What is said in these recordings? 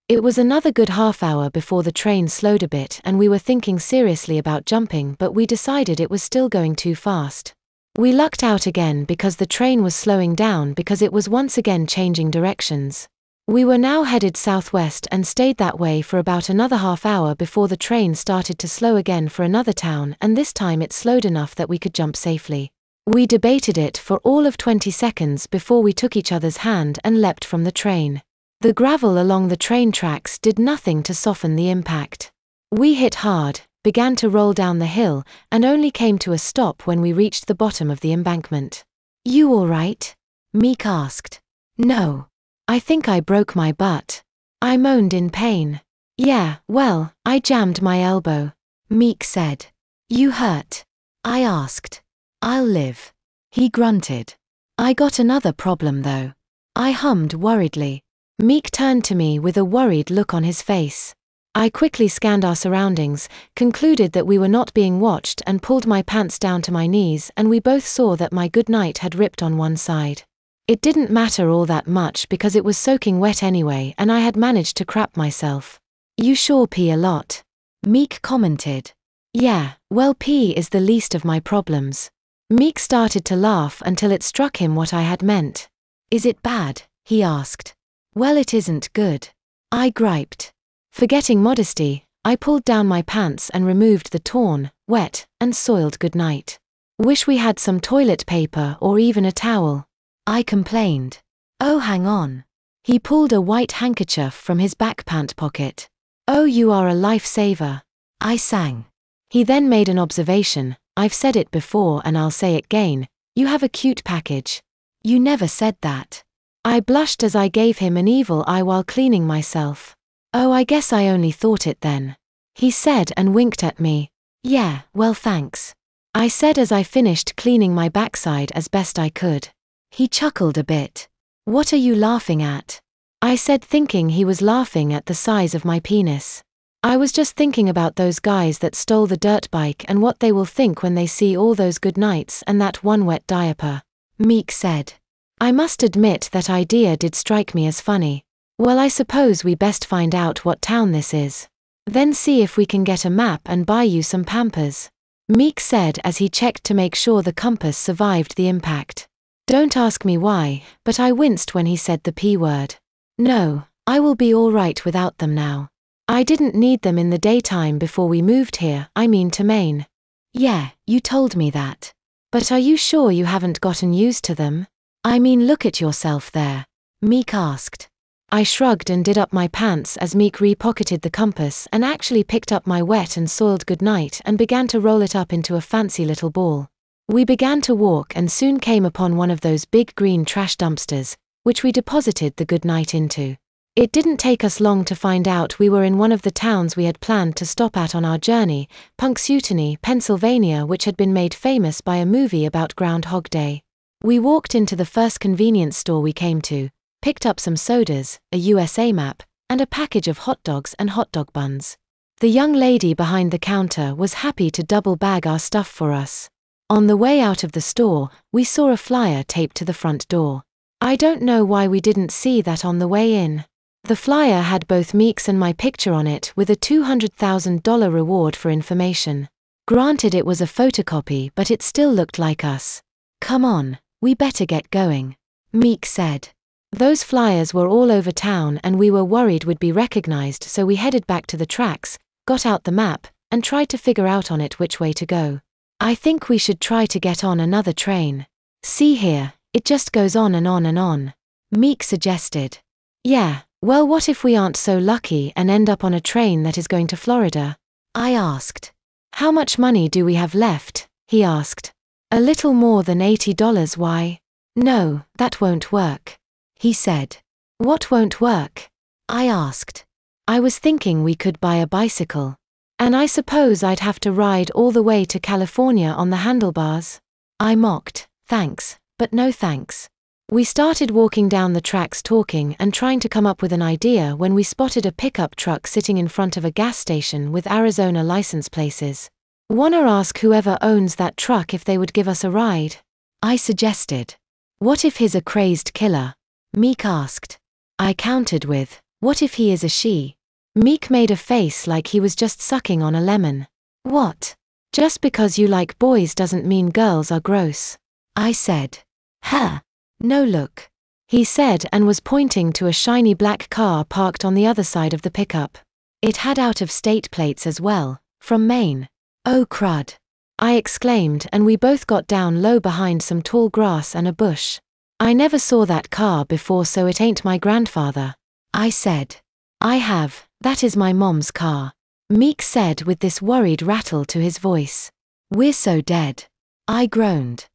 It was another good half hour before the train slowed a bit and we were thinking seriously about jumping, but we decided it was still going too fast. We lucked out again because the train was slowing down because it was once again changing directions. We were now headed southwest and stayed that way for about another half hour before the train started to slow again for another town, and this time it slowed enough that we could jump safely. We debated it for all of 20 seconds before we took each other's hand and leapt from the train. The gravel along the train tracks did nothing to soften the impact. We hit hard, began to roll down the hill, and only came to a stop when we reached the bottom of the embankment. "You all right?" Meek asked. "No. I think I broke my butt." I moaned in pain. "Yeah, well, I jammed my elbow," Meek said. "You hurt?" I asked. "I'll live." He grunted. "I got another problem though," I hummed worriedly. Meek turned to me with a worried look on his face. I quickly scanned our surroundings, concluded that we were not being watched, and pulled my pants down to my knees, and we both saw that my goodnight had ripped on one side. It didn't matter all that much because it was soaking wet anyway and I had managed to crap myself. "You sure pee a lot," Meek commented. "Yeah, well, pee is the least of my problems." Meek started to laugh until it struck him what I had meant. "Is it bad?" he asked. "Well, it isn't good," I griped. Forgetting modesty, I pulled down my pants and removed the torn, wet, and soiled goodnight. "Wish we had some toilet paper or even a towel," I complained. "Oh, hang on." He pulled a white handkerchief from his back pant pocket. "Oh, you are a lifesaver," I sang. He then made an observation. "I've said it before and I'll say it again. You have a cute package." "You never said that." I blushed as I gave him an evil eye while cleaning myself. "Oh, I guess I only thought it then," he said and winked at me. "Yeah, well, thanks," I said as I finished cleaning my backside as best I could. He chuckled a bit. "What are you laughing at?" I said, thinking he was laughing at the size of my penis. "I was just thinking about those guys that stole the dirt bike and what they will think when they see all those good nights and that one wet diaper," Meek said. I must admit that idea did strike me as funny. "Well, I suppose we best find out what town this is. Then see if we can get a map and buy you some Pampers," Meek said as he checked to make sure the compass survived the impact. Don't ask me why, but I winced when he said the P word. "No, I will be all right without them now. I didn't need them in the daytime before we moved here, I mean to Maine." "Yeah, you told me that. But are you sure you haven't gotten used to them? I mean, look at yourself there," Meek asked. I shrugged and did up my pants as Meek re-pocketed the compass and actually picked up my wet and soiled goodnight and began to roll it up into a fancy little ball. We began to walk and soon came upon one of those big green trash dumpsters, which we deposited the goodnight into. It didn't take us long to find out we were in one of the towns we had planned to stop at on our journey, Punxsutawney, Pennsylvania, which had been made famous by a movie about Groundhog Day. We walked into the first convenience store we came to, picked up some sodas, a USA map, and a package of hot dogs and hot dog buns. The young lady behind the counter was happy to double bag our stuff for us. On the way out of the store, we saw a flyer taped to the front door. I don't know why we didn't see that on the way in. The flyer had both Meek's and my picture on it with a $200,000 reward for information. Granted, it was a photocopy, but it still looked like us. "Come on, we better get going," Meek said. Those flyers were all over town and we were worried we'd be recognized, so we headed back to the tracks, got out the map, and tried to figure out on it which way to go. "I think we should try to get on another train. See here, it just goes on and on and on," Meek suggested. "Yeah, well, what if we aren't so lucky and end up on a train that is going to Florida?" I asked. "How much money do we have left?" he asked. "A little more than $80. Why?" "No, that won't work," he said. "What won't work?" I asked. I was thinking we could buy a bicycle. And I suppose I'd have to ride all the way to California on the handlebars. I mocked. "Thanks, but no thanks." We started walking down the tracks talking and trying to come up with an idea when we spotted a pickup truck sitting in front of a gas station with Arizona license plates. "Wanna ask whoever owns that truck if they would give us a ride?" I suggested. "What if he's a crazed killer?" Meek asked. I countered with, What if he is a she? Meek made a face like he was just sucking on a lemon. What? Just because you like boys doesn't mean girls are gross. I said. Huh? No, look. He said and was pointing to a shiny black car parked on the other side of the pickup. It had out-of-state plates as well, from Maine. Oh crud! I exclaimed, and we both got down low behind some tall grass and a bush. I never saw that car before, so it ain't my grandfather. I said. I have, that is my mom's car. Meek said with this worried rattle to his voice. We're so dead. I groaned.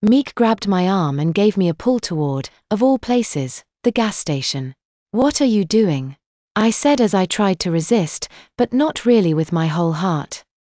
Meek grabbed my arm and gave me a pull toward, of all places, the gas station. What are you doing? I said as I tried to resist, but not really with my whole heart.